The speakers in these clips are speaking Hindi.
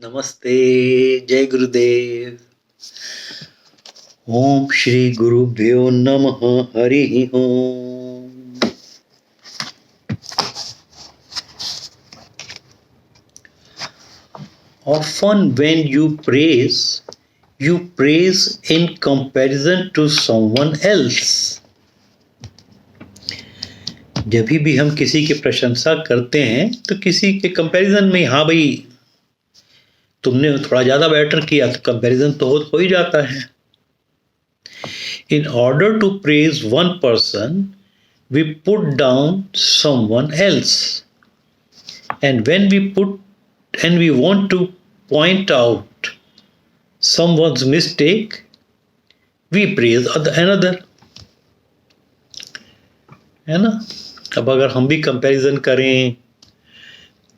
नमस्ते। जय गुरुदेव। ओम श्री गुरुभ्यो नमः। हरि ओम। Often when you praise in comparison to someone else। जब भी हम किसी की प्रशंसा करते हैं तो किसी के कंपैरिजन में, हाँ भाई तुमने थोड़ा ज्यादा बेटर किया, तो कंपैरिजन तो हो ही जाता है। In order to praise one person, we put down someone else. And when we want to point out someone's mistake, we praise another. है ना? अब अगर हम भी कंपैरिजन करें,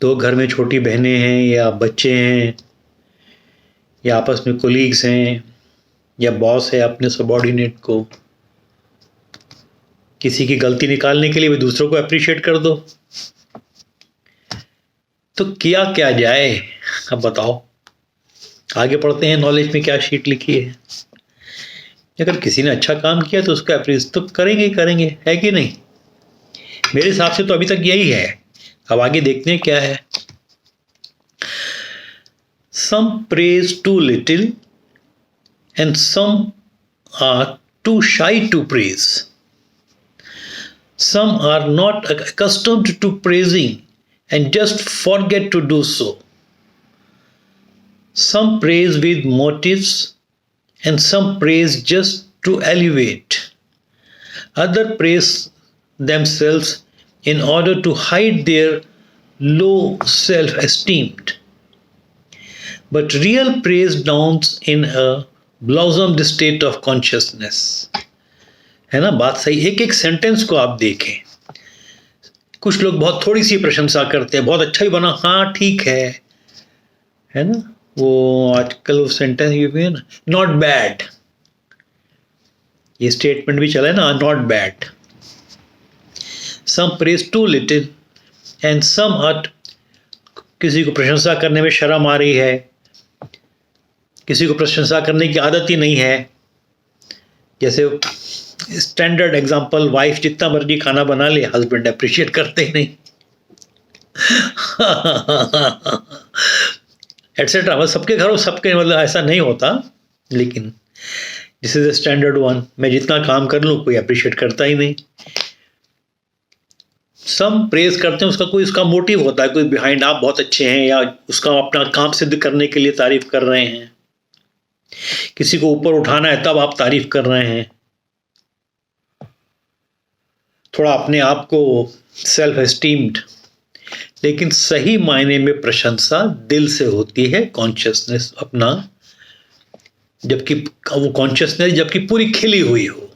दो घर में छोटी बहनें हैं या बच्चे हैं या आपस में कोलीग्स हैं या बॉस है अपने सबॉर्डिनेट को, किसी की गलती निकालने के लिए भी दूसरों को अप्रिशिएट कर दो, तो किया क्या जाए? अब बताओ। आगे पढ़ते हैं, नॉलेज में क्या शीट लिखी है। अगर किसी ने अच्छा काम किया तो उसको अप्रिशिएट तो करेंगे ही करेंगे, है कि नहीं? मेरे हिसाब से तो अभी तक यही है। अब आगे देखते हैं क्या है। Some praise too little and some are too shy to praise. Some are not accustomed to praising and just forget to do so. Some praise with motives and some praise just to elevate. Others praise themselves in order to hide their low self-esteem. But real praise dawns in a blossomed state of consciousness. है ना? बात सही। एक एक सेंटेंस को आप देखें। कुछ लोग बहुत थोड़ी सी प्रशंसा करते हैं, बहुत अच्छा ही बना, हाँ ठीक है ना? वो आजकल वो सेंटेंस ये भी है ना, नॉट बैड। ये स्टेटमेंट भी चला है ना, not bad. Some praise too little and some are, किसी को प्रशंसा करने में शर्म आ रही है, किसी को प्रशंसा करने की आदत ही नहीं है। जैसे स्टैंडर्ड एग्जांपल, वाइफ जितना मर्जी खाना बना ले, हस्बैंड अप्रिशिएट करते ही नहीं, एटसेट्रा। मतलब सबके घरों सबके मतलब ऐसा नहीं होता, लेकिन दिस इज स्टैंडर्ड वन। मैं जितना काम कर लूँ कोई अप्रिशिएट करता ही नहीं। सब प्रेज करते हैं, उसका कोई उसका मोटिव होता है, कोई बिहाइंड, आप बहुत अच्छे हैं या उसका अपना काम सिद्ध करने के लिए तारीफ कर रहे हैं। किसी को ऊपर उठाना है तब आप तारीफ कर रहे हैं, थोड़ा अपने आप को सेल्फ एस्टीम्ड। लेकिन सही मायने में प्रशंसा दिल से होती है, कॉन्शियसनेस अपना, जबकि वो कॉन्शियसनेस जबकि पूरी खिली हुई हो।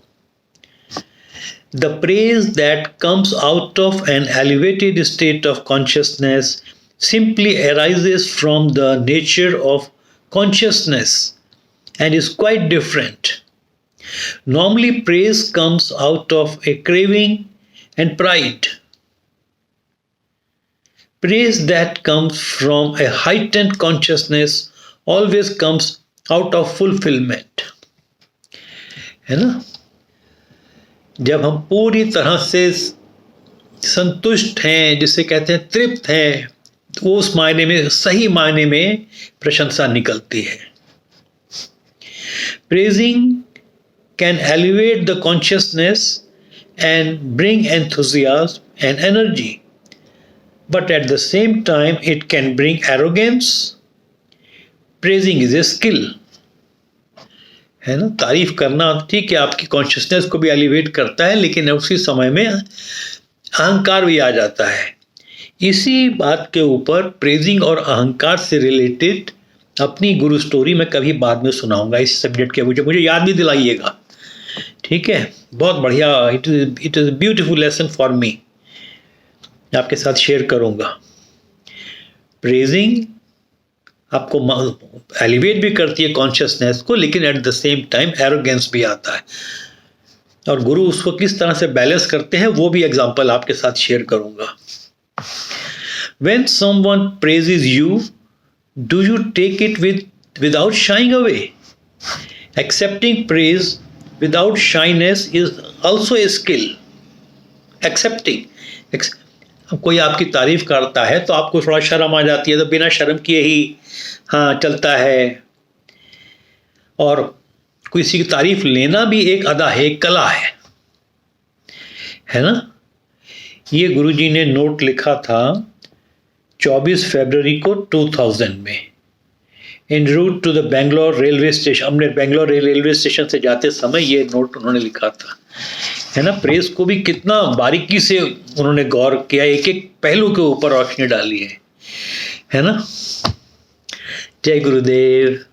The praise that comes out of an elevated state of consciousness simply arises from the nature of consciousness and is quite different. Normally, praise comes out of a craving and pride. Praise that comes from a heightened consciousness always comes out of fulfillment. है ना? जब हम पूरी तरह से संतुष्ट हैं, जिसे कहते हैं तृप्त हैं, तो उस मायने में, सही मायने में प्रशंसा निकलती है। Praising can elevate the consciousness and bring enthusiasm and energy, but at the same time it can bring arrogance. Praising is a skill. है ना? तारीफ करना ठीक है, आपकी कॉन्शियसनेस को भी एलिवेट करता है, लेकिन उसी समय में अहंकार भी आ जाता है। इसी बात के ऊपर प्रेजिंग और अहंकार से रिलेटेड अपनी गुरु स्टोरी मैं कभी बाद में सुनाऊंगा इस सब्जेक्ट के। मुझे याद भी दिलाइएगा, ठीक है? बहुत बढ़िया, it is beautiful lesson for me, आपके साथ शेयर करूंगा। प्रेजिंग आपको एलिवेट भी करती है कॉन्शियसनेस को, लेकिन at the same time arrogance भी आता है, और गुरु उसको किस तरह से बैलेंस करते हैं वो भी एग्जांपल आपके साथ शेयर करूंगा। When someone praises you, Do you take it without shying away? Accepting praise without shyness is also a skill. Accepting. कोई आपकी तारीफ करता है तो आपको थोड़ा शर्म आ जाती है, तो बिना शर्म किए ही हाँ चलता है. और किसी की तारीफ लेना भी एक अदा है, एक कला है ना. ये गुरुजी ने नोट लिखा था 24 फरवरी को 2000 में. En route to the Bangalore railway station, हमने बेंगलोर रेलवे स्टेशन से जाते समय ये नोट उन्होंने लिखा था, है ना. प्रेस को भी कितना बारीकी से उन्होंने गौर किया, एक एक पहलू के ऊपर रोशनी डाली है ना. जय गुरुदेव.